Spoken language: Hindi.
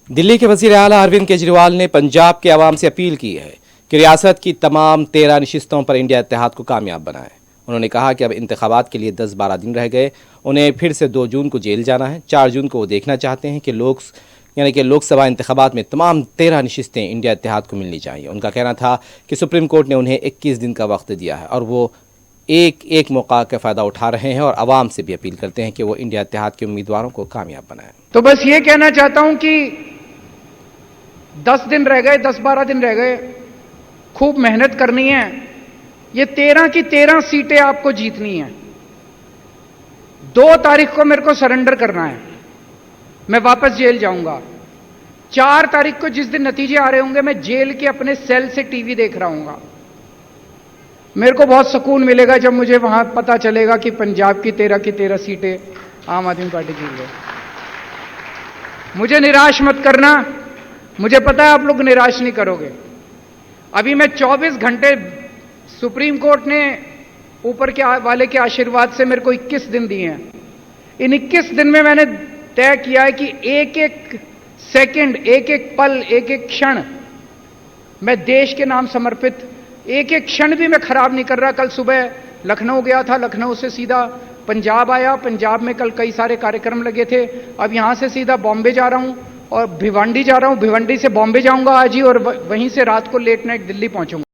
दिल्ली के वज़ीर आला अरविंद केजरीवाल ने पंजाब के अवाम से अपील की है कि रियासत की तमाम 13 नशिस्तों पर इंडिया इत्तेहाद को कामयाब बनाए। उन्होंने कहा कि अब इंतखाबात के लिए 10-12 दिन रह गए। उन्हें फिर से 2 जून को जेल जाना है। 4 जून को वो देखना चाहते हैं कि लोकसभा इंतखाबात में तमाम 13 नशिस्तें इंडिया इत्तेहाद को मिलनी चाहिए। उनका कहना था कि सुप्रीम कोर्ट ने उन्हें 21 दिन का वक्त दिया है और वो एक एक मौका का फ़ायदा उठा रहे हैं और आवाम से भी अपील करते हैं कि वो इंडिया इत्तेहाद के उम्मीदवारों को कामयाब बनाएं। तो बस ये कहना चाहता हूं कि 10 दिन रह गए, 10-12 दिन रह गए, खूब मेहनत करनी है। ये 13 की 13 सीटें आपको जीतनी है। 2 तारीख को मेरे को सरेंडर करना है, मैं वापस जेल जाऊंगा। 4 तारीख को जिस दिन नतीजे आ रहे होंगे, मैं जेल के अपने सेल से टीवी देख रहा हूंगा। मेरे को बहुत सुकून मिलेगा जब मुझे वहां पता चलेगा कि पंजाब की 13 की 13 सीटें आम आदमी पार्टी जीत गई। मुझे निराश मत करना, मुझे पता है आप लोग निराश नहीं करोगे। अभी मैं 24 घंटे, सुप्रीम कोर्ट ने ऊपर के वाले के आशीर्वाद से मेरे को 21 दिन दिए हैं। इन 21 दिन में मैंने तय किया है कि एक एक सेकंड, एक एक पल, एक एक क्षण मैं देश के नाम समर्पित, एक एक क्षण भी मैं खराब नहीं कर रहा। कल सुबह लखनऊ गया था, लखनऊ से सीधा पंजाब आया। पंजाब में कल कई सारे कार्यक्रम लगे थे। अब यहां से सीधा बॉम्बे जा रहा हूं और भिवंडी जा रहा हूं। भिवंडी से बॉम्बे जाऊंगा आज ही और वहीं से रात को लेट नाइट दिल्ली पहुंचूंगा।